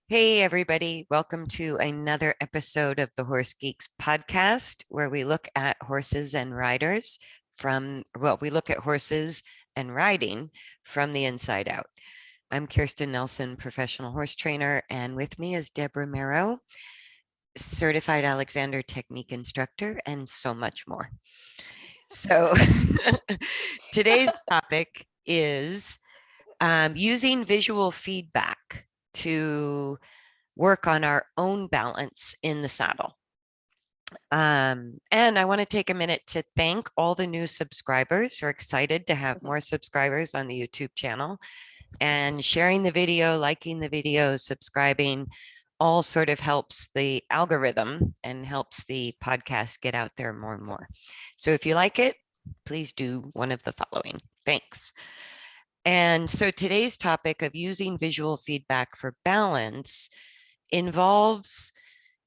Hey, everybody. Welcome to another episode of the Horse Geeks podcast, where we look at horses and riders we look at horses and riding from the inside out. I'm Kirsten Nelsen, professional horse trainer, and with me is Deb Romero, certified Alexander technique instructor, and so much more. So today's topic is using visual feedback to work on our own balance in the saddle. And I want to take a minute to thank all the new subscribers. We're excited to have more subscribers on the YouTube channel, and sharing the video, liking the video, subscribing, all sort of helps the algorithm and helps the podcast get out there more and more. So if you like it, please do one of the following. Thanks. And so today's topic of using visual feedback for balance involves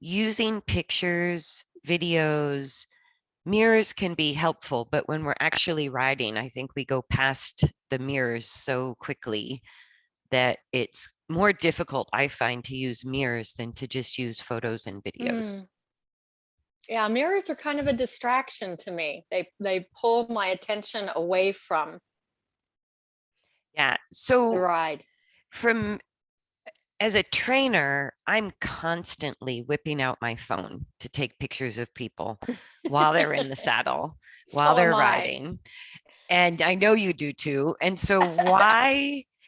using pictures, videos. Mirrors can be helpful, but when we're actually riding, I think we go past the mirrors so quickly that it's more difficult, I find, to use mirrors than to just use photos and videos. Yeah, mirrors are kind of a distraction to me. They pull my attention away from Yeah. the So ride. from as a trainer, I'm constantly whipping out my phone to take pictures of people while they're in the saddle, while So am they're I. riding. And I know you do too. And so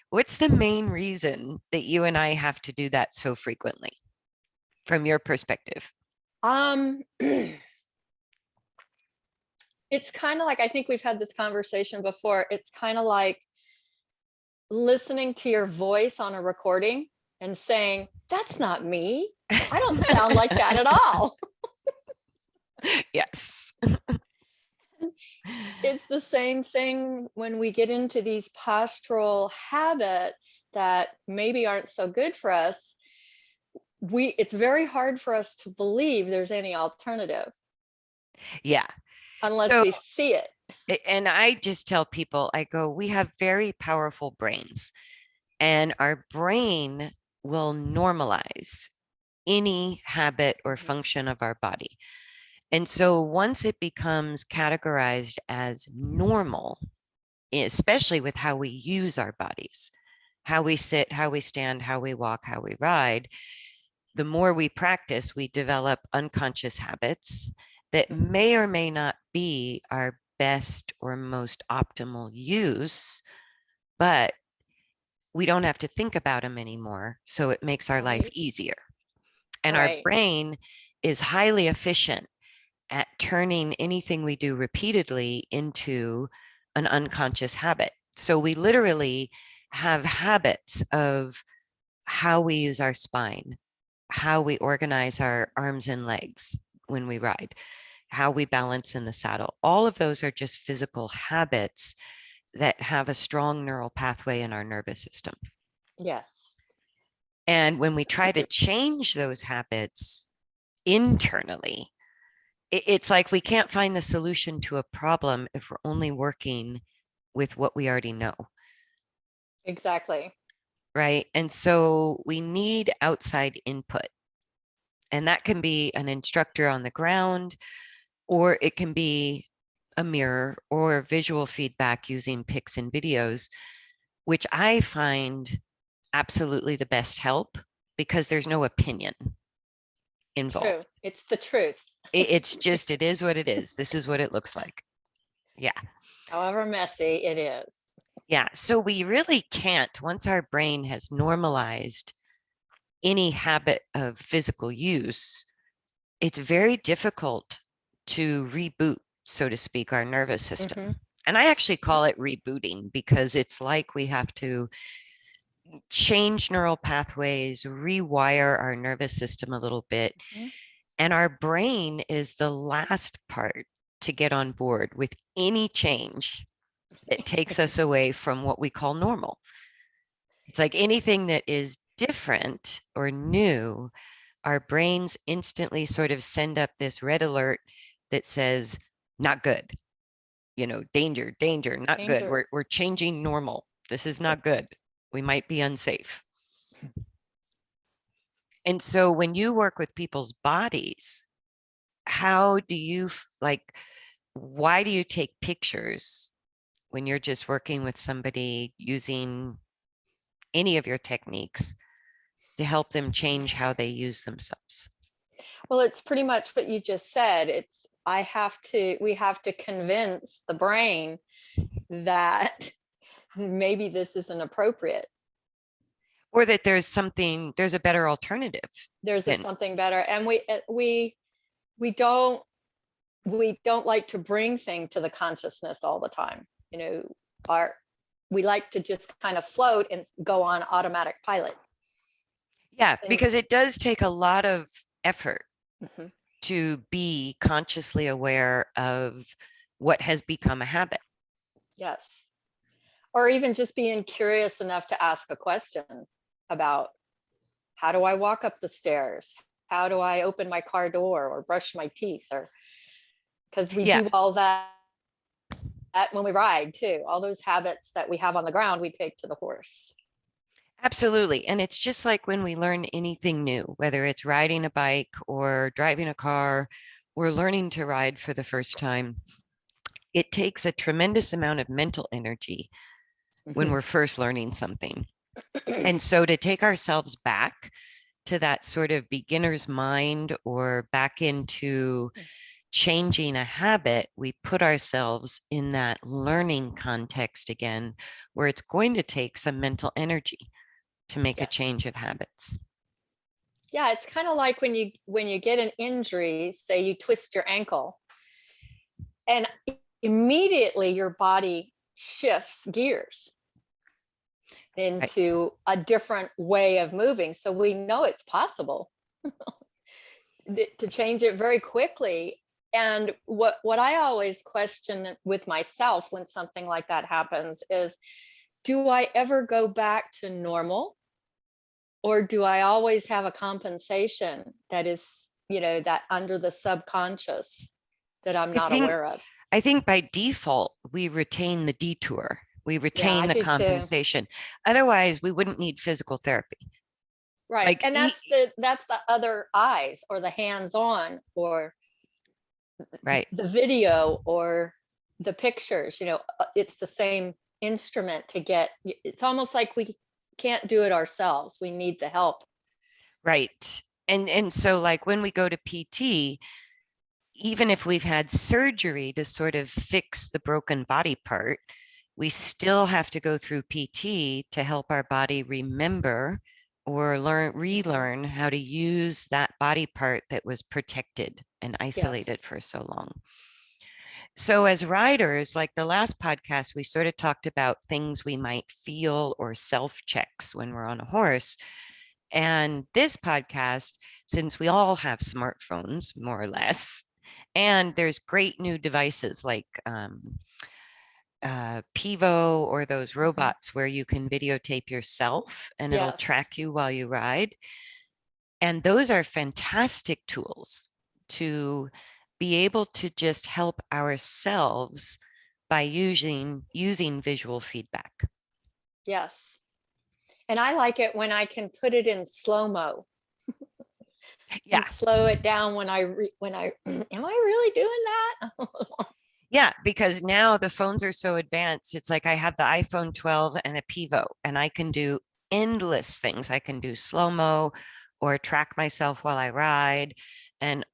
what's the main reason that you and I have to do that so frequently from your perspective? It's kind of like, I think we've had this conversation before. It's kind of like listening to your voice on a recording and saying, that's not me. I don't sound like that at all. Yes. It's the same thing when we get into these postural habits that maybe aren't so good for us. It's very hard for us to believe there's any alternative. Yeah. Unless So, we see it. and I just tell people, I go, we have very powerful brains, and our brain will normalize any habit or function of our body. And so once it becomes categorized as normal, especially with how we use our bodies, how we sit, how we stand, how we walk, how we ride, the more we practice, we develop unconscious habits that may or may not be our best or most optimal use, but we don't have to think about them anymore. So it makes our life easier. And our brain is highly efficient at turning anything we do repeatedly into an unconscious habit. So we literally have habits of how we use our spine, how we organize our arms and legs when we ride, how we balance in the saddle. All of those are just physical habits that have a strong neural pathway in our nervous system. Yes. And when we try to change those habits internally, it's like we can't find the solution to a problem if we're only working with what we already know. Exactly. Right. And so we need outside input. And that can be an instructor on the ground, or it can be a mirror or visual feedback using pics and videos, which I find absolutely the best help because there's no opinion involved. True. It's the truth. It's just, it is what it is. This is what it looks like. Yeah. However messy it is. Yeah. So we really can't, once our brain has normalized any habit of physical use, it's very difficult to reboot, so to speak, our nervous system. And I actually call it rebooting because it's like we have to change neural pathways, rewire our nervous system a little bit. And our brain is the last part to get on board with any change that takes us away from what we call normal. It's like anything that is different or new, our brains instantly sort of send up this red alert that says, not good, danger, danger, not good. We're changing normal. This is not good. We might be unsafe. And so when you work with people's bodies, how do you like, why do you take pictures when you're just working with somebody using any of your techniques to help them change how they use themselves? Well, it's pretty much what you just said. We have to convince the brain that maybe this isn't appropriate. Or that there's a better alternative. There's Than, something better. And we don't like to bring things to the consciousness all the time. You know, we like to just kind of float and go on automatic pilot. yeah, because it does take a lot of effort Mhm. to be consciously aware of what has become a habit. Yes. Or even just being curious enough to ask a question about, how do I walk up the stairs? How do I open my car door or brush my teeth? Or because we Yeah, do all that when we ride too. All those habits that we have on the ground, we take to the horse. absolutely. And it's just like when we learn anything new, whether it's riding a bike or driving a car, or learning to ride for the first time. It takes a tremendous amount of mental energy when Mhm. we're first learning something. And so to take ourselves back to that sort of beginner's mind or back into changing a habit, we put ourselves in that learning context again, where it's going to take some mental energy to make a Yes. change of habits. Yeah, it's kind of like when you get an injury, say you twist your ankle, and immediately your body shifts gears Right. into a different way of moving. So we know it's possible to change it very quickly. And what I always question with myself when something like that happens is, do I ever go back to normal, or do I always have a compensation that is, that under the subconscious that I'm I not think aware of? I think by default we retain the detour. We Yeah, retain I the do too. compensation. Otherwise, we wouldn't need physical therapy. Right. Like And that's the other eyes, or the hands-on, or right. the video, or the pictures. It's the same instrument to get. It's almost like we can't do it ourselves. We need the help. Right. And so like when we go to PT, even if we've had surgery to sort of fix the broken body part, we still have to go through PT to help our body remember or Mhm. relearn how to use that body part that was protected and isolated Yes. for so long. So, as riders, like the last podcast, we sort of talked about things we might feel or self checks when we're on a horse. And this podcast, since we all have smartphones, more or less, and there's great new devices like Pivo or those Mhm. robots where you can videotape yourself and it'll Yes. track you while you ride. And those are fantastic tools to be able to just help ourselves by using visual feedback. Yes. And I like it when I can put it in slow mo Yeah. and slow it down when I am I really doing that? Yeah, because now the phones are so advanced. It's like I have the iPhone 12 and a Pivo, and I can do endless things. I can do slow-mo or track myself while I ride and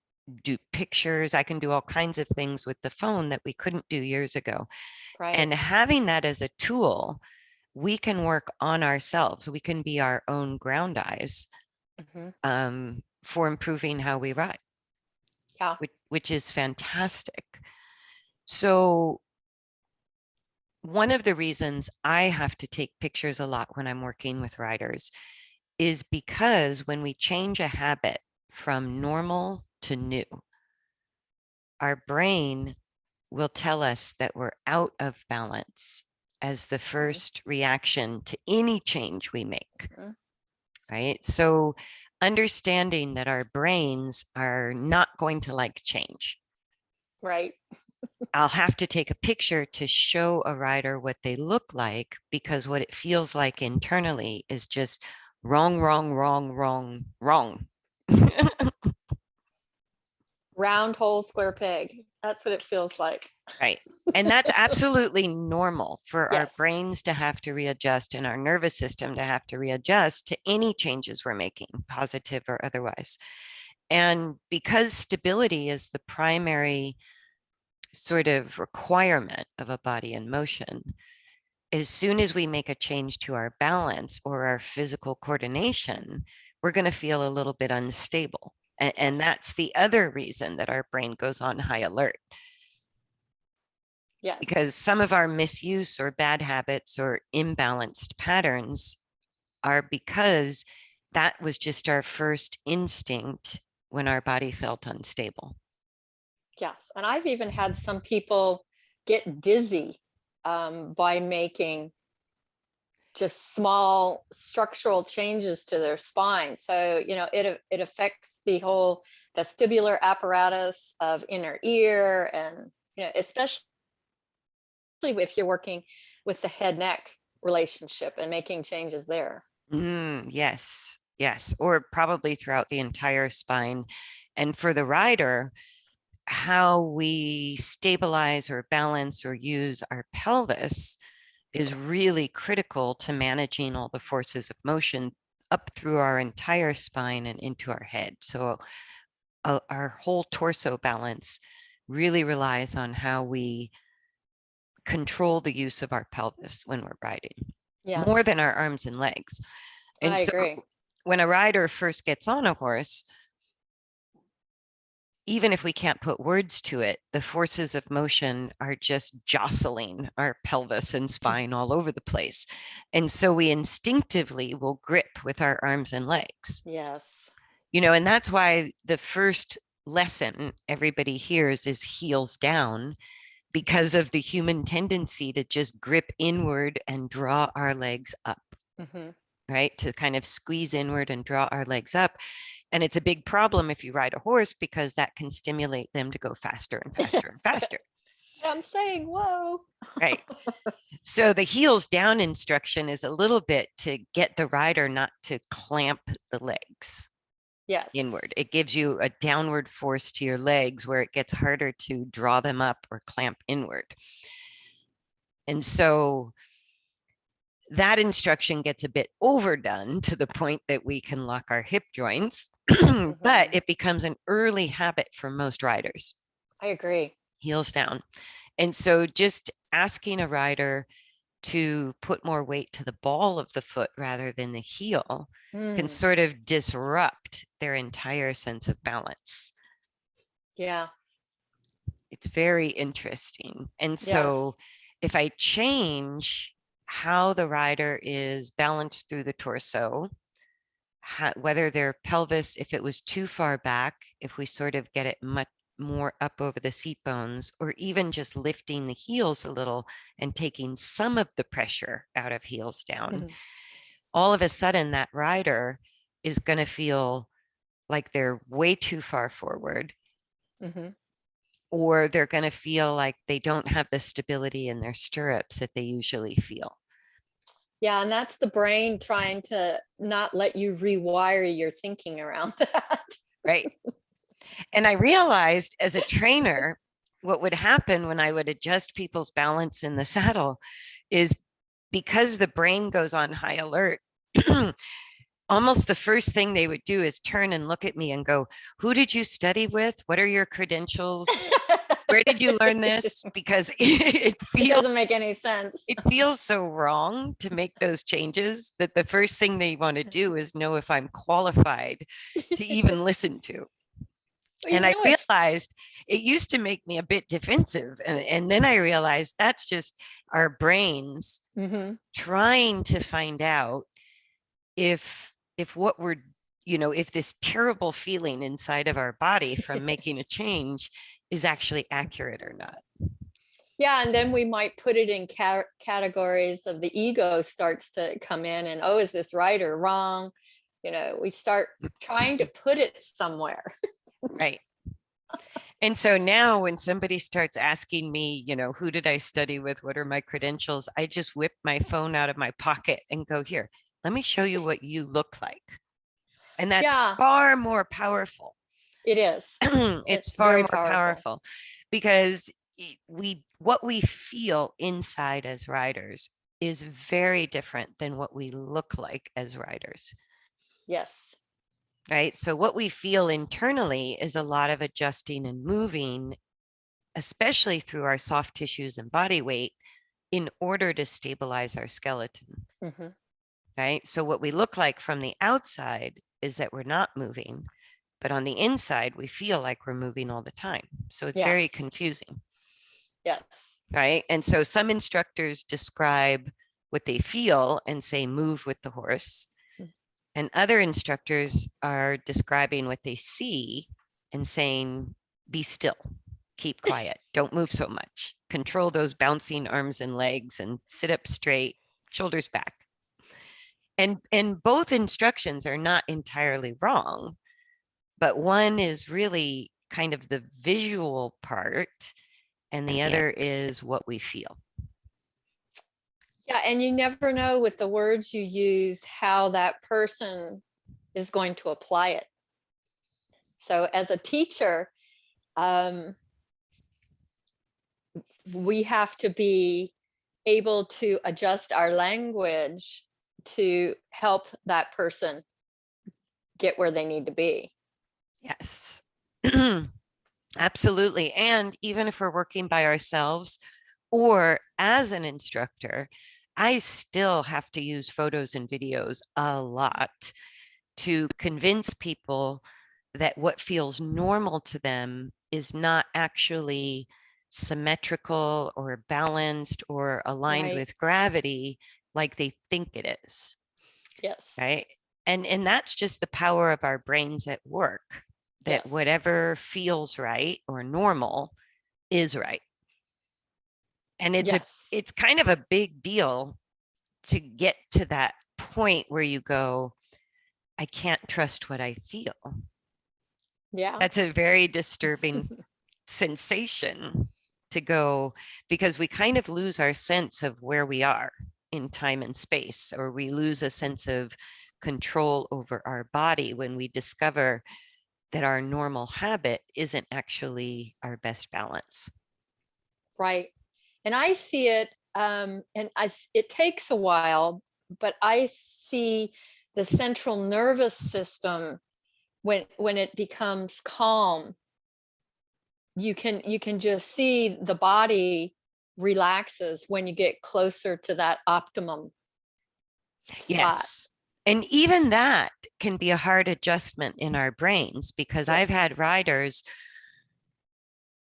do pictures. I can do all kinds of things with the phone that we couldn't do years ago. Right. And having that as a tool, we can work on ourselves. We can be our own ground eyes Mhm. for improving how we ride, Yeah. which is fantastic. So one of the reasons I have to take pictures a lot when I'm working with riders is because when we change a habit from normal to new, our brain will tell us that we're out of balance as the Mhm. first reaction to any change we make, Mhm. right? So understanding that our brains are not going to like change. Right. I'll have to take a picture to show a rider what they look like because what it feels like internally is just Wrong, wrong, wrong, wrong, wrong. Round hole square peg. That's what it feels like. Right. And that's absolutely normal for our Yes. brains to have to readjust and our nervous system to have to readjust to any changes we're making, positive or otherwise. And because stability is the primary sort of requirement of a body in motion, as soon as we make a change to our balance or our physical coordination, we're going to feel a little bit unstable. And Yes. that's the other reason that our brain goes on high alert, Yes. because some of our misuse or bad habits or imbalanced patterns are because that was just our first instinct when our body felt unstable. Yes. And I've even had some people get dizzy by making just small structural changes to their spine. So, it affects the whole vestibular apparatus of inner ear, and, especially if you're working with the head neck relationship and making changes there. Yes, yes, or probably throughout the entire spine. And for the rider, how we stabilize or balance or use our pelvis is really critical to managing all the forces of motion up through our entire spine and into our head. So our whole torso balance really relies on how we control the use of our pelvis when we're riding, more Yes, than our arms and legs. And I so agree. when a rider first gets on a horse, even if we can't put words to it, the forces of motion are just jostling our pelvis and spine all over the place. And so we instinctively will grip with our arms and legs, Yes. and that's why the first lesson everybody hears is heels down, because of the human tendency to just grip inward and draw our legs up, Mm-hmm. right? To kind of squeeze inward and draw our legs up. And it's a big problem if you ride a horse, because that can stimulate them to go faster and faster and faster. I'm saying, whoa. Right. So the heels down instruction is a little bit to get the rider not to clamp the legs Yes. inward. It gives you a downward force to your legs where it gets harder to draw them up or clamp inward. And so that instruction gets a bit overdone to the point that we can lock our hip joints, Mm-hmm. but it becomes an early habit for most riders, I agree. heels down. And so just asking a rider to put more weight to the ball of the foot rather than the heel can Mm. sort of disrupt their entire sense of balance. Yeah. It's very interesting. And Yes. so if I change how the rider is balanced through the torso, whether their pelvis, if it was too far back, if we sort of get it much more up over the seat bones, or even just lifting the heels a little and taking some of the pressure out of heels down, Mm-hmm. all of a sudden that rider is going to feel like they're way too far forward, Mm-hmm. or they're going to feel like they don't have the stability in their stirrups that they usually feel. Yeah, and that's the brain trying to not let you rewire your thinking around that. Right. And I realized as a trainer, what would happen when I would adjust people's balance in the saddle is, because the brain goes on high alert, almost the first thing they would do is turn and look at me and go, "Who did you study with? What are your credentials? Where did you learn this?" Because It doesn't make any sense. it feels so wrong to make those changes that the first thing they want to do is know if I'm qualified to even listen to. Well, And I realized it used to make me a bit defensive. And then I realized that's just our brains Mm-hmm. trying to find out if what we're, if this terrible feeling inside of our body from making a change is actually accurate or not. Yeah, and then we might put it in categories of the ego starts to come in, and, oh, is this right or wrong? We start trying to put it somewhere. Right. And so now when somebody starts asking me, who did I study with? What are my credentials? I just whip my phone out of my pocket and go, "Here, let me show you what you look like. And that's Yeah, far more powerful. it is. It's It's far very more powerful. powerful because what we feel inside as riders is very different than what we look like as riders. Yes. Right. So what we feel internally is a lot of adjusting and moving, especially through our soft tissues and body weight, in order to stabilize our skeleton. Hmm. Right. So what we look like from the outside is that we're not moving, but on the inside, we feel like we're moving all the time. So it's very Yes. confusing. Yes. Right. And so some instructors describe what they feel and say, move with the horse. And other instructors are describing what they see and saying, be still, keep quiet, don't move so much, control those bouncing arms and legs, and sit up straight, shoulders back. And both instructions are not entirely wrong, but one is really kind of the visual part, and the other is what we feel. Yeah, and you never know with the words you use how that person is going to apply it. So as a teacher, we have to be able to adjust our language to help that person get where they need to be. Yes. Absolutely. And even if we're working by ourselves or as an instructor, I still have to use photos and videos a lot to convince people that what feels normal to them is not actually symmetrical or balanced or aligned Right. with gravity like they think it is. Yes. Right. And that's just the power of our brains at work, that Yes. whatever feels right or normal is right. And Yes. it's kind of a big deal to get to that point where you go, I can't trust what I feel. Yeah. That's a very disturbing sensation to go, because we kind of lose our sense of where we are in time and space, or we lose a sense of control over our body when we discover that our normal habit isn't actually our best balance. Right. And I see it, it takes a while, but I see the central nervous system when it becomes calm, you can just see the body relaxes when you get closer to that optimum spot. Yes. And even that can be a hard adjustment in our brains, because I've had Yes. riders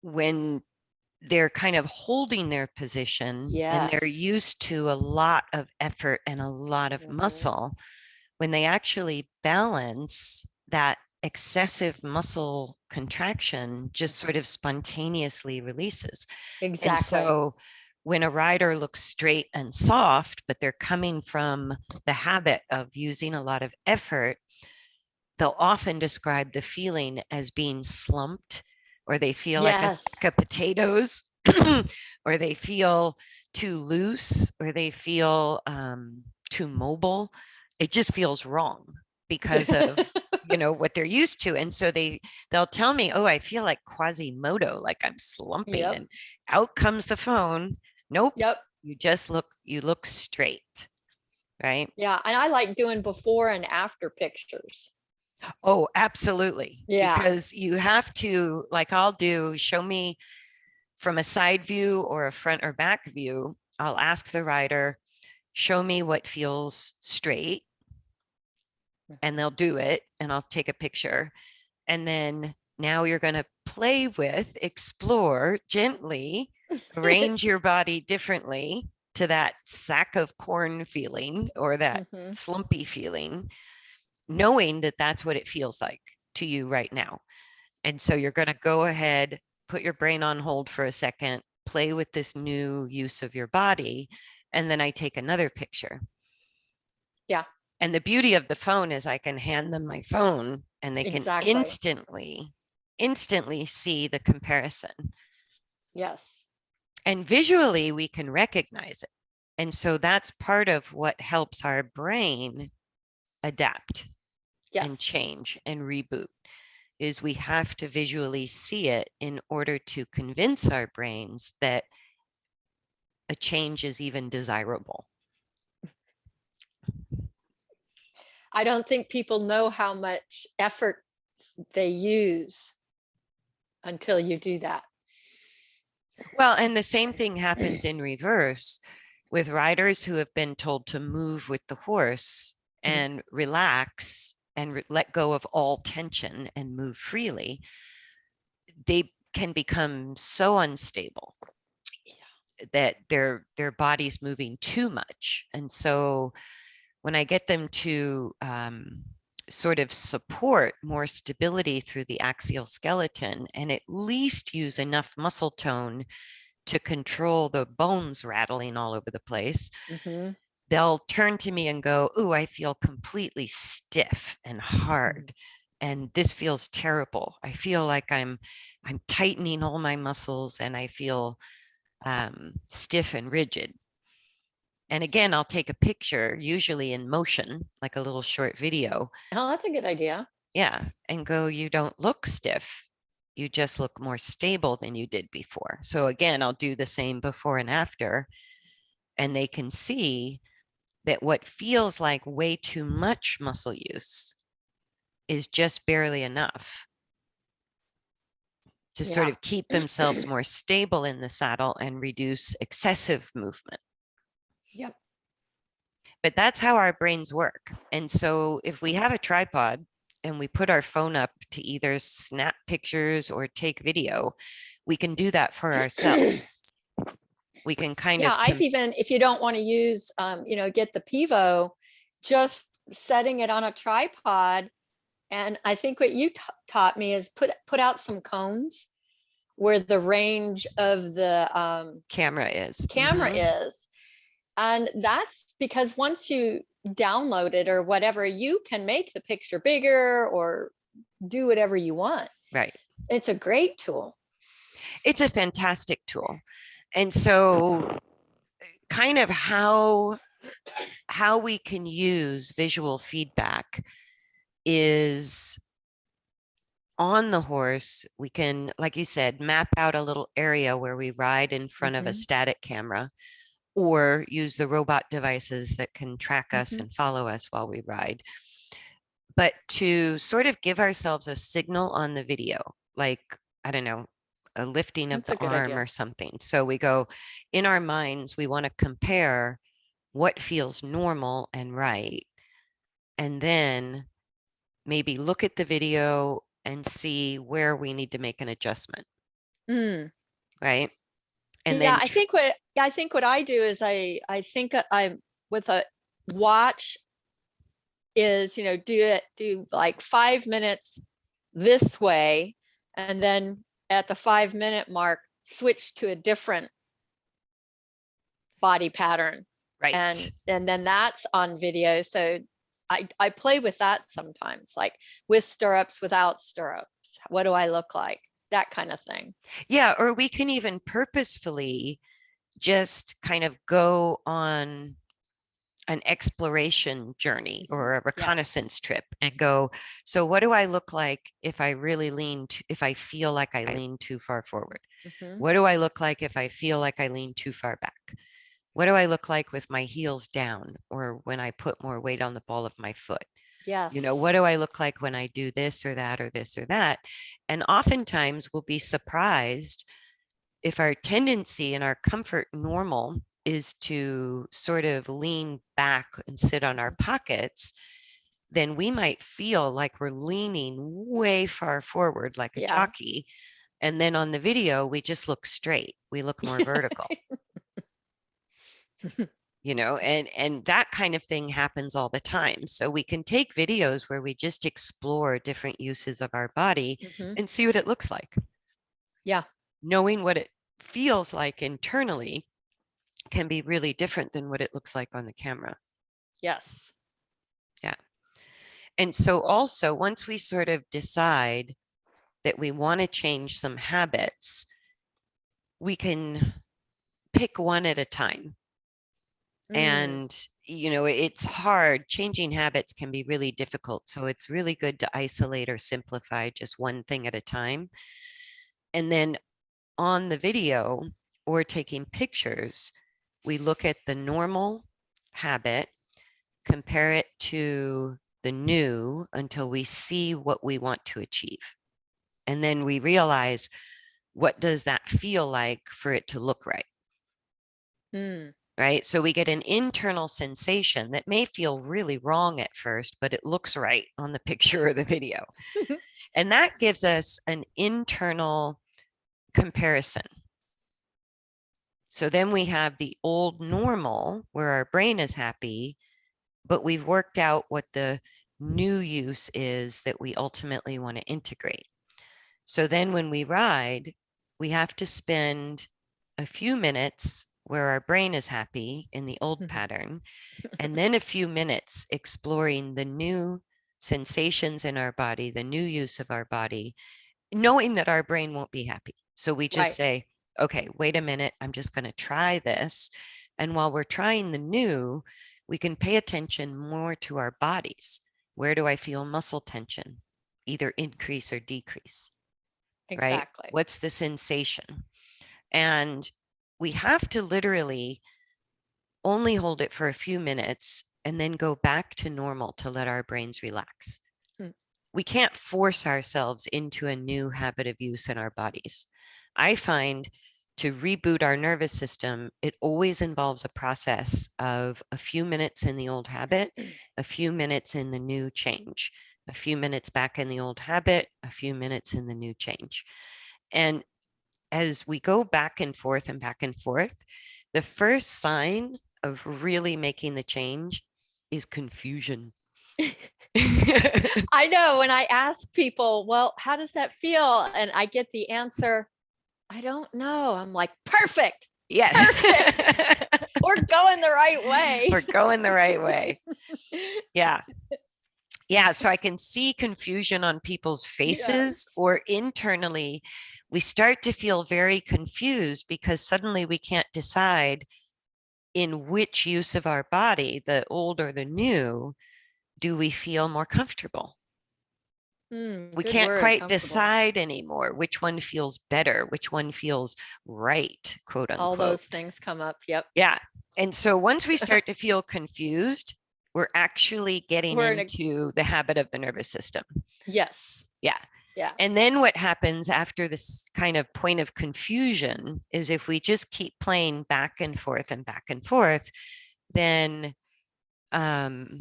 when they're kind of holding their position and they're Yes. used to a lot of effort and a lot of Hmm. muscle, when they actually balance, that excessive muscle contraction just sort of spontaneously releases. And Exactly. so when a rider looks straight and soft, but they're coming from the habit of using a lot of effort, they'll often describe the feeling as being slumped, or they feel like a Yes. sack of potatoes, or they feel too loose, or they feel too mobile. It just feels wrong because of what they're used to. And so they'll tell me, oh, I feel like Quasimodo, like I'm slumping. Yep. And out comes the phone. Nope, Yep. you look straight, right? Yeah. And I like doing before and after pictures. Oh, absolutely. Yeah. Because you have to, like I'll do, show me from a side view or a front or back view. I'll ask the rider, show me what feels straight, and they'll do it, and I'll take a picture. And then now you're going to play with, explore gently, arrange your body differently to that sack of corn feeling or that Hmm. slumpy feeling, knowing that that's what it feels like to you right now. And so you're going to go ahead, put your brain on hold for a second, play with this new use of your body, and then I take another picture. Yeah. And the beauty of the phone is I can hand them my phone and they can Exactly. instantly see the comparison. Yes. And visually, we can recognize it. And so that's part of what helps our brain adapt and Yes. change and reboot, is we have to visually see it in order to convince our brains that a change is even desirable. I don't think people know how much effort they use until you do that. Well, and the same thing happens in reverse with riders who have been told to move with the horse and relax and let go of all tension and move freely. They can become so unstable that their body's moving too much. And so when I get them to sort of support more stability through the axial skeleton and at least use enough muscle tone to control the bones rattling all over the place, they'll turn to me and go, "Ooh, I feel completely stiff and hard. And this feels terrible. I feel like I'm tightening all my muscles and I feel stiff and rigid." And again, I'll take a picture, usually in motion, like a little short video. Oh, that's a good idea. Yeah. And go, "You don't look stiff. You just look more stable than you did before." So again, I'll do the same before and after. And they can see that what feels like way too much muscle use is just barely enough to sort Yeah. of keep themselves more stable in the saddle and reduce excessive movement. Yep. But that's how our brains work. And so if we have a tripod and we put our phone up to either snap pictures or take video, we can do that for ourselves. We can kind Yeah, of I've even, if you don't want to use, get the Pivo, just setting it on a tripod. And I think what you taught me is put out some cones where the range of the camera is. camera is. And that's because once you download it or whatever, you can make the picture bigger or do whatever you want. Right. It's a great tool. It's a fantastic tool. And so kind of how we can use visual feedback is on the horse. We can, like you said, map out a little area where we ride in front of a static camera, or use the robot devices that can track us and follow us while we ride. But to sort of give ourselves a signal on the video, like, I don't know, a lifting of That's a the good arm idea. or something. So we go in our minds, we want to compare what feels normal and right. And then maybe look at the video and see where we need to make an adjustment. Right. And Yeah, then I think what I do is I think I'm with a watch is, do like 5 minutes this way, and then at the 5-minute mark, switch to a different body pattern. right. And then that's on video. So I play with that sometimes, like with stirrups, without stirrups. What do I look like? That kind of thing. Yeah. Or we can even purposefully just kind of go on an exploration journey or a reconnaissance trip and go, so what do I look like if I really if I feel like I lean too far forward? What do I look like if I feel like I lean too far back? What do I look like with my heels down, or when I put more weight on the ball of my foot? Yes. What do I look like when I do this or that or this or that? And oftentimes we'll be surprised if our tendency and our comfort normal is to sort of lean back and sit on our pockets, then we might feel like we're leaning way far forward like a jockey. And then on the video, we just look straight. We look more vertical. And that kind of thing happens all the time. So we can take videos where we just explore different uses of our body and see what it looks like. Yeah. Knowing what it feels like internally can be really different than what it looks like on the camera. Yes. Yeah. And so also, once we sort of decide that we want to change some habits, we can pick one at a time. Mm. And, it's hard. Changing habits can be really difficult. So it's really good to isolate or simplify just one thing at a time. And then on the video or taking pictures, we look at the normal habit, compare it to the new until we see what we want to achieve. And then we realize, what does that feel like for it to look right? Mm. Right? So we get an internal sensation that may feel really wrong at first, but it looks right on the picture or the video. And that gives us an internal comparison. So then we have the old normal where our brain is happy, but we've worked out what the new use is that we ultimately want to integrate. So then when we ride, we have to spend a few minutes where our brain is happy in the old pattern, and then a few minutes exploring the new sensations in our body, the new use of our body, knowing that our brain won't be happy. So we just Right. say, okay, wait a minute, I'm just going to try this. And while we're trying the new, we can pay attention more to our bodies. Where do I feel muscle tension, either increase or decrease? Right? Exactly. What's the sensation? And we have to literally only hold it for a few minutes and then go back to normal to let our brains relax. Hmm. We can't force ourselves into a new habit of use in our bodies. I find to reboot our nervous system, it always involves a process of a few minutes in the old habit, a few minutes in the new change, a few minutes back in the old habit, a few minutes in the new change. And as we go back and forth and back and forth, the first sign of really making the change is confusion. I know when I ask people, well, how does that feel? And I get the answer, I don't know. I'm like, perfect. Yes. Perfect. We're going the right way. We're going the right way. Yeah. Yeah. So I can see confusion on people's faces, Yes. or internally, we start to feel very confused because suddenly we can't decide in which use of our body, the old or the new, do we feel more comfortable. We Good can't word, quite comfortable. decide anymore which one feels better, which one feels right, quote All unquote. those things come up. Yep. Yeah. And so once we start to feel confused, we're actually getting We're in a, into the habit of the nervous system. yes. Yeah. Yeah. And then what happens after this kind of point of confusion is if we just keep playing back and forth, then um,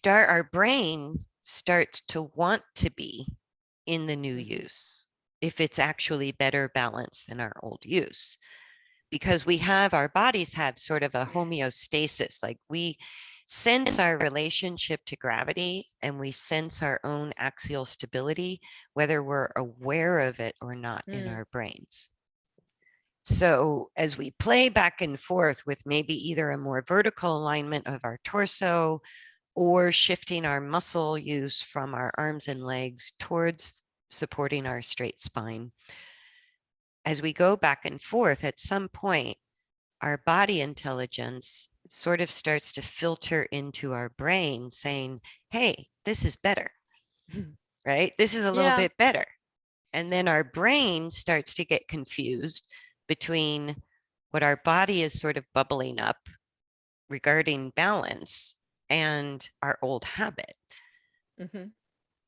our brain starts to want to be in the new use if it's actually better balanced than our old use. Because our bodies have sort of a homeostasis, like we sense our relationship to gravity and we sense our own axial stability, whether we're aware of it or not in Mm. our brains. So as we play back and forth with maybe either a more vertical alignment of our torso or shifting our muscle use from our arms and legs towards supporting our straight spine, as we go back and forth, at some point, our body intelligence sort of starts to filter into our brain saying, hey, this is better, right? This is a little Yeah. bit better. And then our brain starts to get confused between what our body is sort of bubbling up regarding balance and our old habit. Mm-hmm.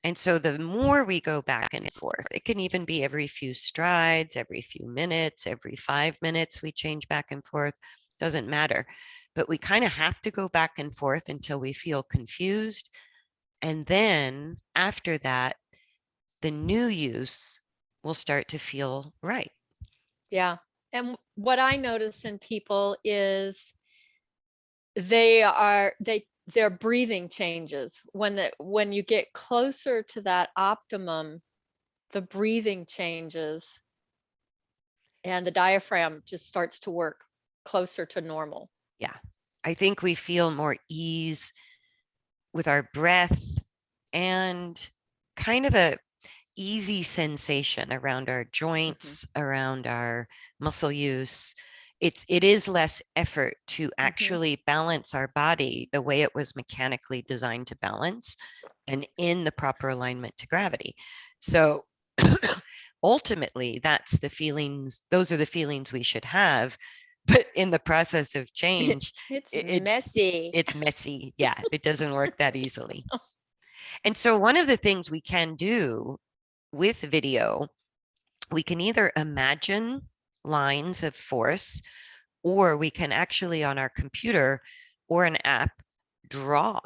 And so the more we go back and forth, it can even be every few strides, every few minutes, every 5 minutes, we change back and forth, doesn't matter. But we kind of have to go back and forth until we feel confused. And then after that, the new use will start to feel right. Yeah. And what I notice in people is their breathing changes when you get closer to that optimum, the breathing changes and the diaphragm just starts to work closer to normal. Yeah. I think we feel more ease with our breath and kind of a easy sensation around our Mm-hmm. joints, around our muscle use. it is less effort to Mhm. actually balance our body the way it was mechanically designed to balance and in the proper alignment to gravity. So ultimately, those are the feelings we should have. But in the process of change, It's it messy. it's messy. Yeah, it doesn't work that easily. And so one of the things we can do with video, we can either imagine lines of force, or we can actually on our computer or an app draw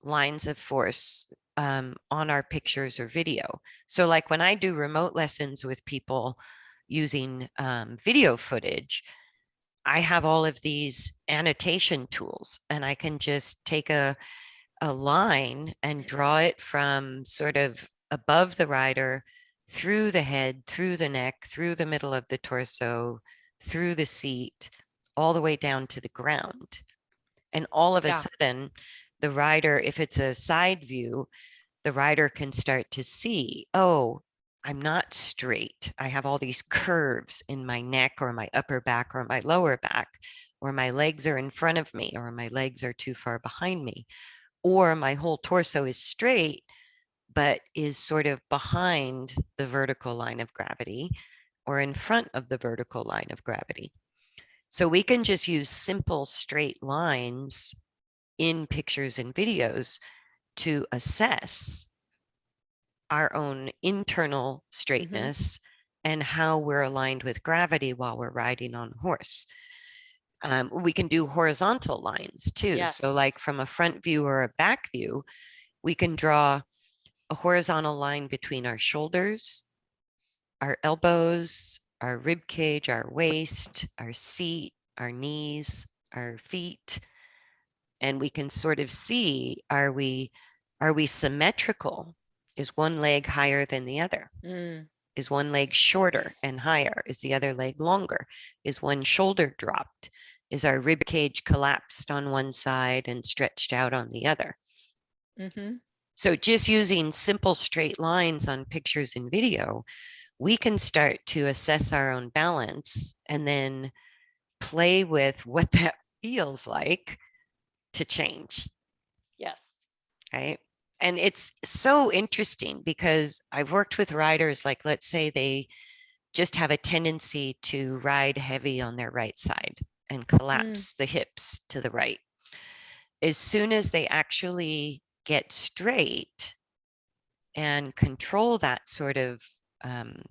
lines of force on our pictures or video. So like when I do remote lessons with people using video footage, I have all of these annotation tools and I can just take a line and draw it from sort of above the rider, through the head, through the neck, through the middle of the torso, through the seat, all the way down to the ground. And all of a Yeah. sudden, the rider, if it's a side view, the rider can start to see, oh, I'm not straight. I have all these curves in my neck or my upper back or my lower back, or my legs are in front of me, or my legs are too far behind me, or my whole torso is straight, but is sort of behind the vertical line of gravity or in front of the vertical line of gravity. So we can just use simple straight lines in pictures and videos to assess our own internal Mhm. straightness and how we're aligned with gravity while we're riding on a horse. We can do horizontal lines too. So Yes. like from a front view or a back view, we can draw a horizontal line between our shoulders, our elbows, our rib cage, our waist, our seat, our knees, our feet, and we can sort of see, are we symmetrical? Is one leg higher than the other? Mm. Is one leg shorter and higher? Is the other leg longer? Is one shoulder dropped? Is our rib cage collapsed on one side and stretched out on the other? Mhm. So just using simple straight lines on pictures and video, we can start to assess our own balance and then play with what that feels like to change, Yes. right? And it's so interesting because I've worked with riders, like let's say they just have a tendency to ride heavy on their right side and Mm. collapse the hips to the right. As soon as they actually get straight and control that sort of um,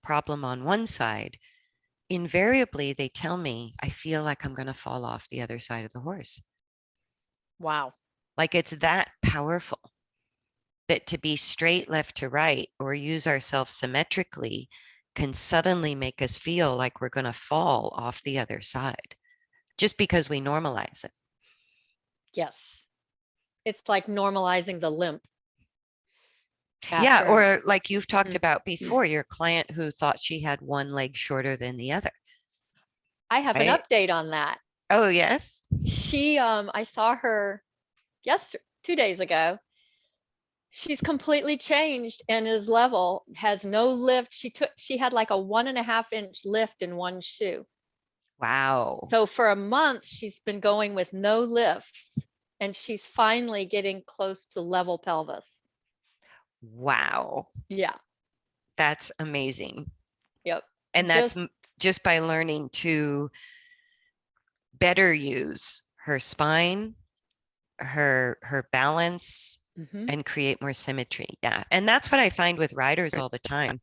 problem on one side, invariably they tell me, I feel like I'm going to fall off the other side of the horse. Wow. Like it's that powerful that to be straight left to right or use ourselves symmetrically can suddenly make us feel like we're going to fall off the other side just because we normalize it. Yes. It's like normalizing the limp Yeah, after. or like you've talked Mhm. about before, your client who thought she had one leg shorter than the other, I have an right? update on that. Oh, yes. I saw her yesterday, 2 days ago. She's completely changed and is level, has no lift. She had like a 1.5 inch lift in one shoe. Wow. So for a month, she's been going with no lifts and she's finally getting close to level pelvis. Wow. Yeah. That's amazing. Yep. And that's Just, just by learning to better use her spine, her balance, mhm. and create more symmetry. Yeah. And that's what I find with riders all the time.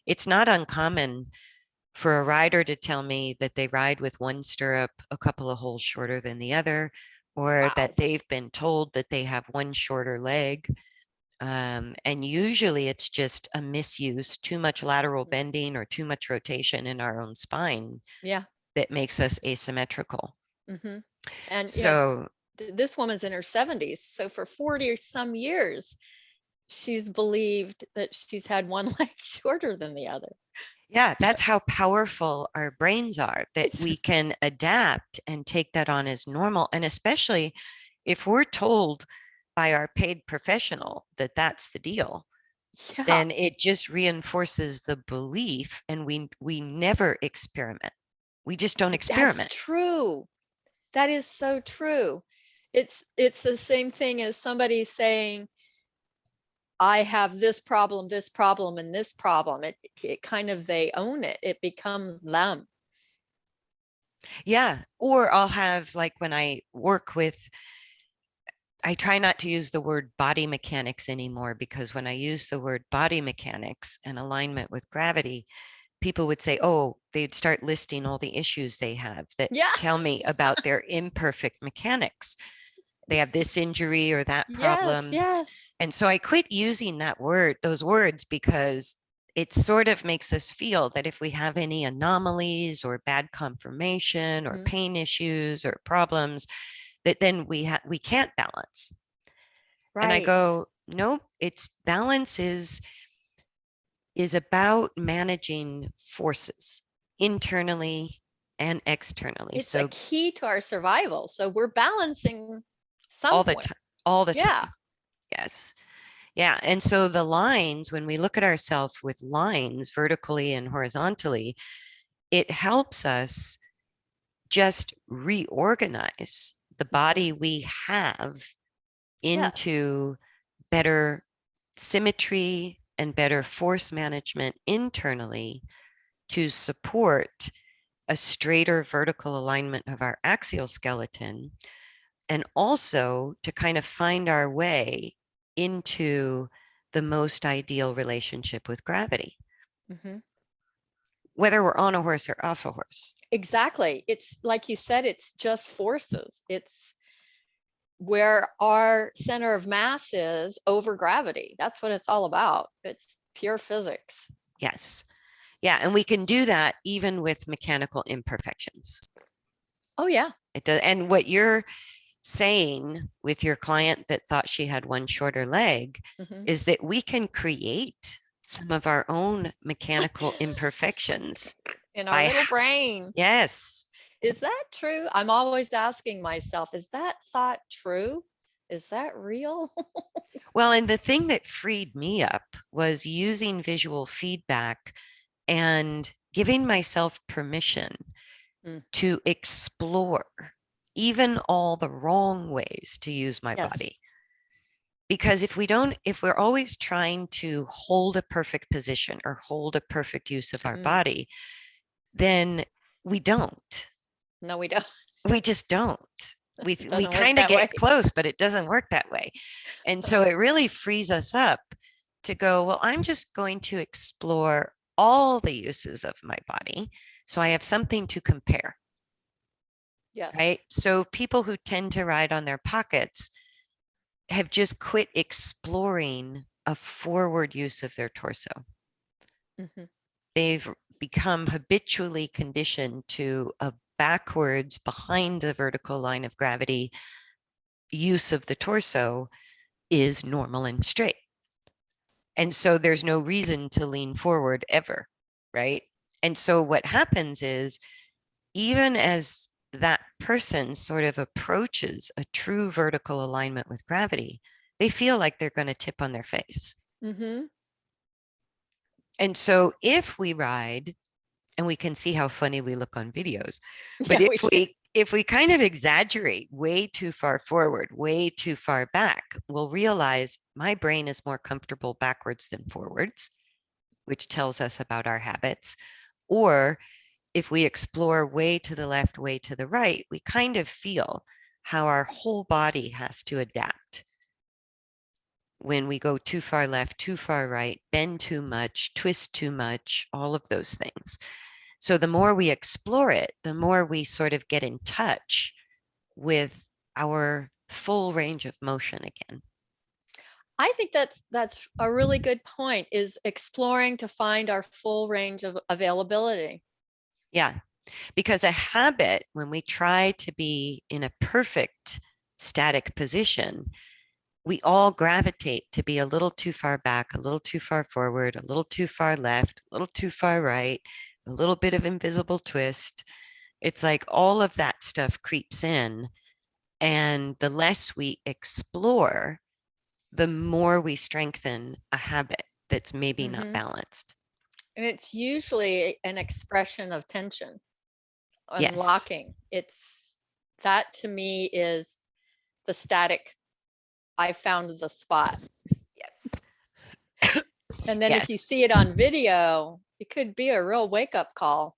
It's not uncommon for a rider to tell me that they ride with one stirrup a couple of holes shorter than the other, or Wow. that they've been told that they have one shorter leg. And usually it's just a misuse, too much lateral Mhm. bending or too much rotation in our own spine Yeah. that makes us asymmetrical. Mhm. And So, this woman's in her 70s, so for 40 or some years, she's believed that she's had one leg shorter than the other. yeah, that's how powerful our brains are, that It's we can adapt and take that on as normal. And especially if we're told by our paid professional that that's the deal, yeah. then it just reinforces the belief and we never experiment. We just don't That's experiment. true. That is so true. It's the same thing as somebody saying, I have this problem, and this problem. It kind of, they own it. It becomes them. Yeah. Or I'll have, like, when I work with, I try not to use the word body mechanics anymore, because when I use the word body mechanics and alignment with gravity, people would say, oh, they'd start listing all the issues they have that Yeah. tell me about their imperfect mechanics. They have this injury or that Yes, problem. yes. And so I quit using those words, because it sort of makes us feel that if we have any anomalies or bad conformation or Mhm. pain issues or problems, that then we can't balance. And I Right. go, no, it's balance is about managing forces internally and externally. It's a So key to our survival. So we're balancing all the somewhere. time, all the Yeah. time. Yes. Yeah. And so the lines, when we look at ourselves with lines vertically and horizontally, it helps us just reorganize the Mhm. body we have Yes. into better symmetry and better force management internally to support a straighter vertical alignment of our axial skeleton, and also to kind of find our way into the most ideal relationship with gravity, Mhm. whether we're on a horse or off a horse. Exactly. It's like you said, it's just forces. It's where our center of mass is over gravity. That's what it's all about. It's pure physics. Yes. Yeah. And we can do that even with mechanical imperfections. Oh, yeah. It does. And what you're saying with your client that thought she had one shorter leg Mhm. is that we can create some of our own mechanical imperfections In our by, little brain. yes. Is that true? I'm always asking myself, is that thought true? Is that real? Well, and the thing that freed me up was using visual feedback and giving myself permission Mm, to explore even all the wrong ways to use my yes. body. Because if we're always trying to hold a perfect position or hold a perfect use of our Mm, body, then we don't. no, we don't. We just don't. It We doesn't work kind of that way. get close, but it doesn't work that way. And so it really frees us up to go, well, I'm just going to explore all the uses of my body so I have something to compare, right? Yes. So people who tend to ride on their pockets have just quit exploring a forward use of their torso. Mhm. They've become habitually conditioned to a backwards, behind the vertical line of gravity use of the torso is normal and straight. And so there's no reason to lean forward ever, right? And so what happens is, even as that person sort of approaches a true vertical alignment with gravity, they feel like they're going to tip on their face. Mhm. And so if we ride, and we can see how funny we look on videos, but Yeah, we can. if we kind of exaggerate way too far forward, way too far back, we'll realize my brain is more comfortable backwards than forwards, which tells us about our habits. Or if we explore way to the left, way to the right, we kind of feel how our whole body has to adapt when we go too far left, too far right, bend too much, twist too much, all of those things. So the more we explore it, the more we sort of get in touch with our full range of motion again. I think that's a really good point, is exploring to find our full range of availability. Yeah, because a habit, when we try to be in a perfect static position, we all gravitate to be a little too far back, a little too far forward, a little too far left, a little too far right, a little bit of invisible twist. It's like all of that stuff creeps in. And the less we explore, the more we strengthen a habit that's maybe not Mhm. balanced. And it's usually an expression of tension. Yes. unlocking. It's that to me is the static. I found the spot. Yes. And then if you Yes. see it on video, it could be a real wake up call.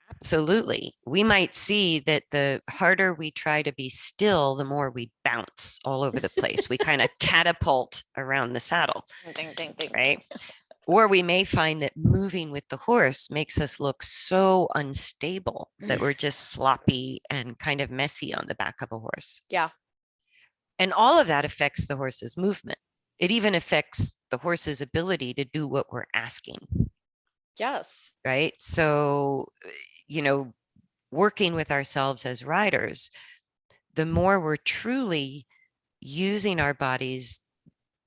Absolutely. We might see that the harder we try to be still, the more we bounce all over the place. We kind of catapult around the saddle, Ding, ding, ding, right? ding. Or we may find that moving with the horse makes us look so unstable that we're just sloppy and kind of messy on the back of a horse. Yeah. And all of that affects the horse's movement. It even affects the horse's ability to do what we're asking, Yes. right? So, you know, working with ourselves as riders, the more we're truly using our bodies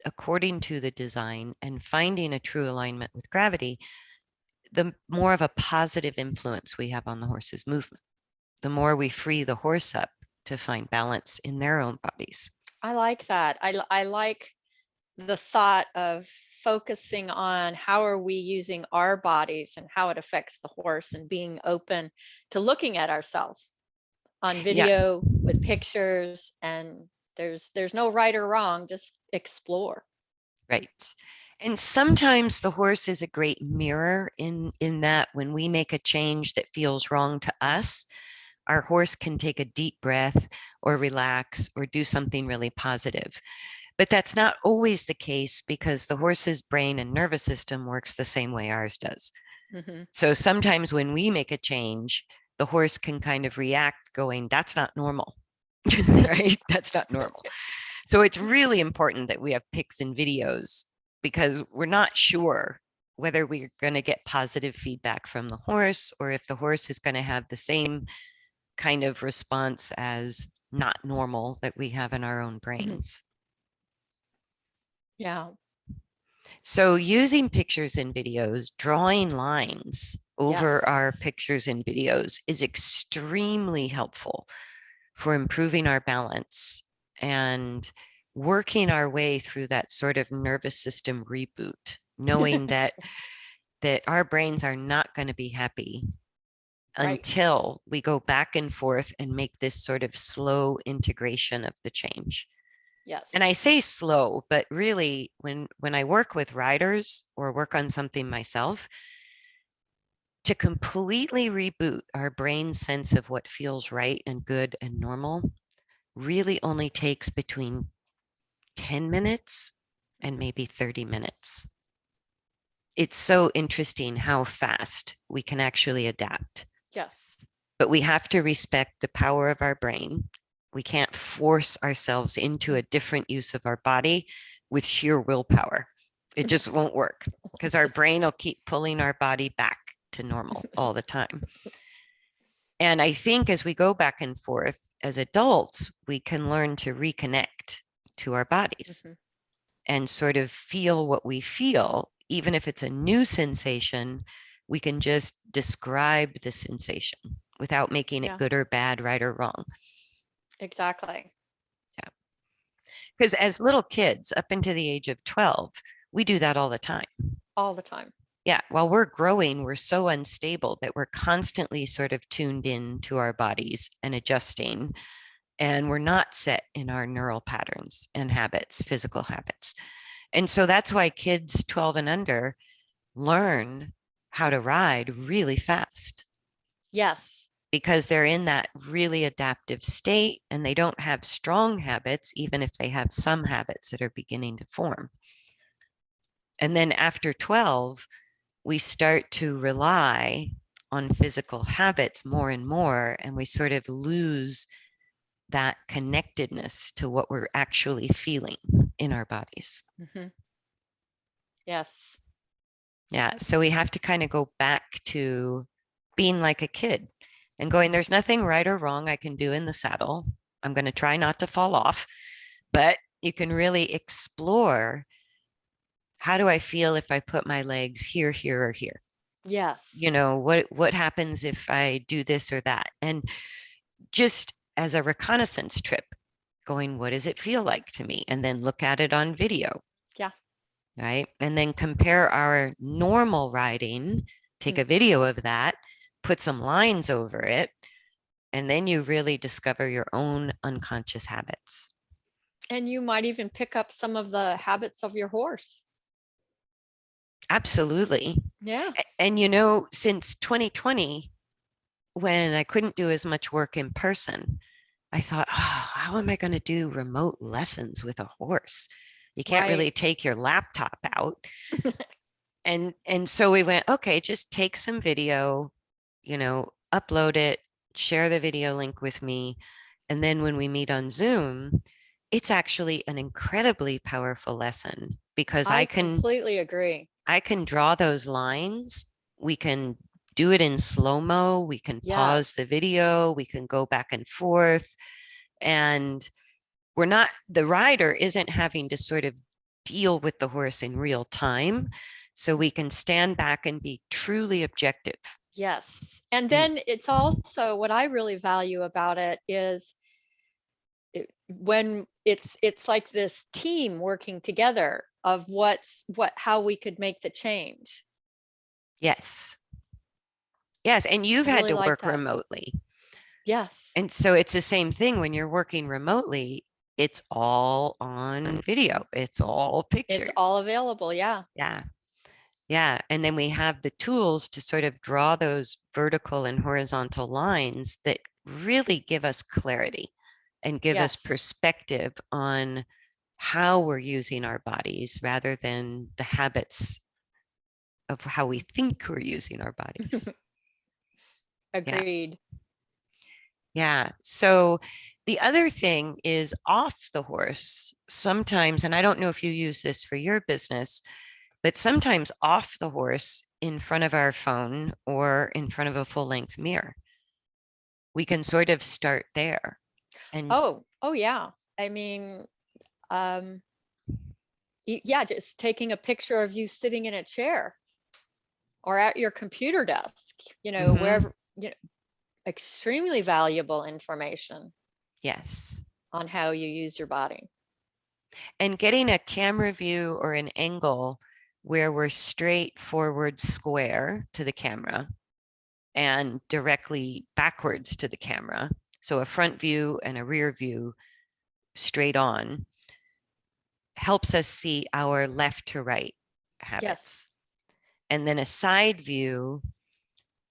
according to the design and finding a true alignment with gravity, the more of a positive influence we have on the horse's movement, the more we free the horse up to find balance in their own bodies. I like that. I like the thought of focusing on how are we using our bodies and how it affects the horse, and being open to looking at ourselves on Yeah, video with pictures. And there's no right or wrong, just explore. right. And sometimes the horse is a great mirror in that when we make a change that feels wrong to us, our horse can take a deep breath or relax or do something really positive. But that's not always the case because the horse's brain and nervous system works the same way ours does. Mm-hmm. So sometimes when we make a change, the horse can kind of react going, that's not normal, right? That's not normal. So it's really important that we have pics and videos because we're not sure whether we're going to get positive feedback from the horse or if the horse is going to have the same kind of response as not normal that we have in our own brains. Yeah. So using pictures and videos, drawing lines over our Yes. pictures and videos is extremely helpful for improving our balance and working our way through that sort of nervous system reboot, knowing that our brains are not going to be happy Right. until we go back and forth and make this sort of slow integration of the change. And Yes. I say slow, but really when I work with riders or work on something myself, to completely reboot our brain's sense of what feels right and good and normal really only takes between 10 minutes and maybe 30 minutes. It's so interesting how fast we can actually adapt, Yes. but we have to respect the power of our brain. We can't force ourselves into a different use of our body with sheer willpower. It just won't work because our brain will keep pulling our body back to normal all the time. And I think as we go back and forth as adults, we can learn to reconnect to our bodies Mm-hmm. and sort of feel what we feel. Even if it's a new sensation, we can just describe the sensation without making it Yeah. good or bad, right or wrong. Exactly. Yeah. Because as little kids, up into the age of 12, we do that all the time. All the time. Yeah, while we're growing, we're so unstable that we're constantly sort of tuned in to our bodies and adjusting, and we're not set in our neural patterns and habits, physical habits. And so that's why kids 12 and under learn how to ride really fast Yes. because they're in that really adaptive state and they don't have strong habits, even if they have some habits that are beginning to form. And then after 12, we start to rely on physical habits more and more, and we sort of lose that connectedness to what we're actually feeling in our bodies. Mm-hmm. Yes. Yeah. So we have to kind of go back to being like a kid and going, there's nothing right or wrong I can do in the saddle. I'm going to try not to fall off, but you can really explore, how do I feel if I put my legs here, here, or here? You Yes. know, what happens if I do this or that? And just as a reconnaissance trip, going, what does it feel like to me? And then look at it on video, Yeah. right? And then compare our normal riding, take a video of that, put some lines over it, and then you really discover your own unconscious habits. And you might even pick up some of the habits of your horse. Absolutely. Yeah. And you know, since 2020, when I couldn't do as much work in person, I thought, oh, how am I going to do remote lessons with a horse? You can't Right. really take your laptop out. And so we went, okay, just take some video, upload it, share the video link with me. And then when we meet on Zoom, it's actually an incredibly powerful lesson because I completely agree. I can draw those lines. We can do it in slow-mo. We can pause the Yes. video. We can go back and forth. And the rider isn't having to sort of deal with the horse in real time. So we can stand back and be truly objective. Yes. And And then it's also what I really value about it is when it's like this team working together of how we could make the change. yes, yes. And you've I had really to like work that. remotely. Yes. And so it's the same thing when you're working remotely. It's all on video. It's all It's pictures. all available. Yeah. Yeah. Yeah. And then we have the tools to sort of draw those vertical and horizontal lines that really give us clarity and give us Yes. perspective on how we're using our bodies rather than the habits of how we think we're using our bodies. Yeah. Agreed. Yeah. So the other thing is off the horse sometimes, and I don't know if you use this for your business, but sometimes off the horse in front of our phone or in front of a full length mirror, we can sort of start there. And Oh yeah. I mean, um, yeah, just taking a picture of you sitting in a chair or at your computer desk, mhm, wherever, extremely valuable information yes. on how you use your body. And getting a camera view or an angle where we're straight forward square to the camera and directly backwards to the camera. So a front view and a rear view straight on helps us see our left to right Yes. habits. And then a side view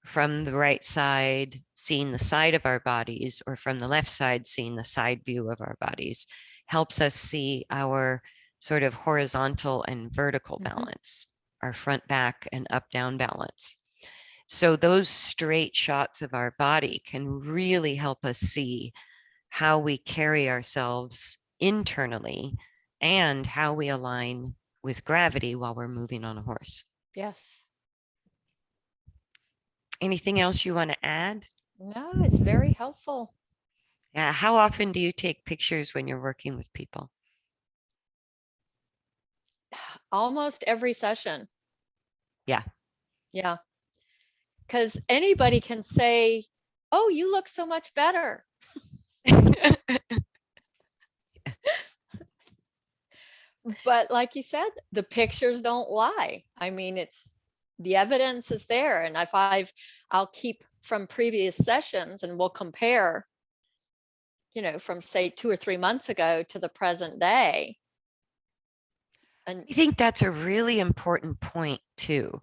from the right side, seeing the side of our bodies, or from the left side, seeing the side view of our bodies, helps us see our sort of horizontal and vertical Hmm. balance, our front, back, and up, down balance. So those straight shots of our body can really help us see how we carry ourselves internally and how we align with gravity while we're moving on a horse. Yes. Anything else you want to add? No, it's very helpful. Yeah. How often do you take pictures when you're working with people? Almost every session. Yeah. Yeah. Because anybody can say, oh, you look so much better. Yes. But like you said, the pictures don't lie. I mean, the evidence is there. And I'll keep from previous sessions and we'll compare, from say 2 or 3 months ago to the present day. And I think that's a really important point too.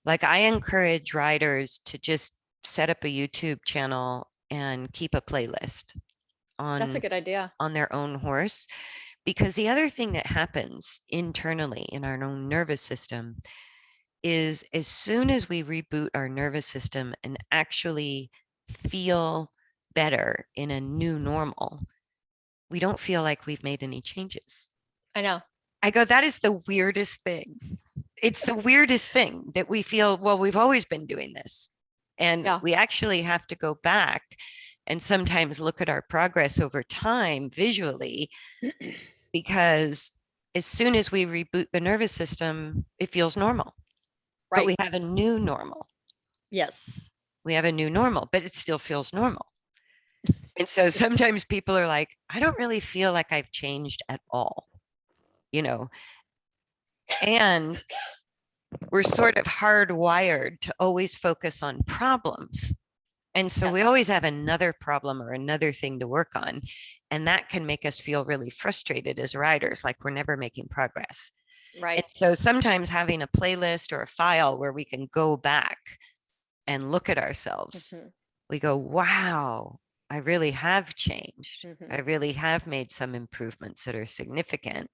Like I encourage riders to just set up a YouTube channel and keep a playlist that's a on good idea. on their own horse. Because the other thing that happens internally in our own nervous system is as soon as we reboot our nervous system and actually feel better in a new normal, we don't feel like we've made any changes. I know. I go, that is the weirdest thing. It's the weirdest thing that we feel, well, we've always been doing this. And Yeah. we actually have to go back and sometimes look at our progress over time visually, because as soon as we reboot the nervous system, it feels normal. But Right. we have a new normal. Yes. We have a new normal, but it still feels normal. And so sometimes people are like, I don't really feel like I've changed at all, you know. And we're sort of hardwired to always focus on problems. And so we Yes. always have another problem or another thing to work on. And that can make us feel really frustrated as writers, like we're never making progress. And Right. so sometimes having a playlist or a file where we can go back and look at ourselves, Hmm. we go, wow, I really have changed. I Hmm. really have made some improvements that are significant.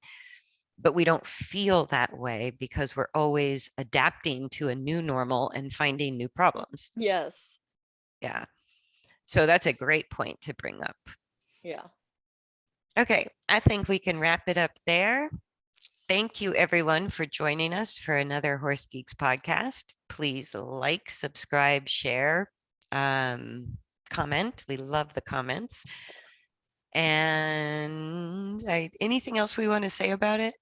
But we don't feel that way because we're always adapting to a new normal and finding new problems. Yes. Yeah. So that's a great point to bring up. Yeah. Okay, I think we can wrap it up there. Thank you, everyone, for joining us for another Horse Geeks podcast. Please like, subscribe, share, comment. We love the comments. And anything else we want to say about it?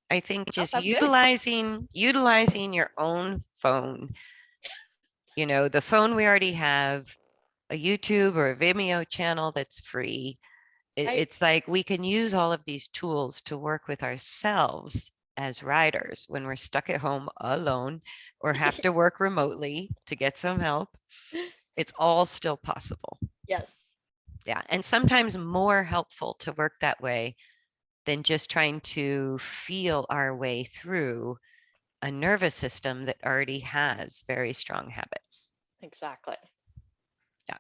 I think Oh, just that's good. utilizing your own phone. You know, the phone we already have, a YouTube or a Vimeo channel that's free. Right. It's like we can use all of these tools to work with ourselves as writers when we're stuck at home alone or have to work remotely to get some help. It's all still possible. Yes. Yeah. And sometimes more helpful to work that way than just trying to feel our way through a nervous system that already has very strong habits. Exactly. Yeah.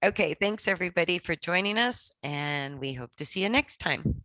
Okay. Thanks, everybody, for joining us. And we hope to see you next time.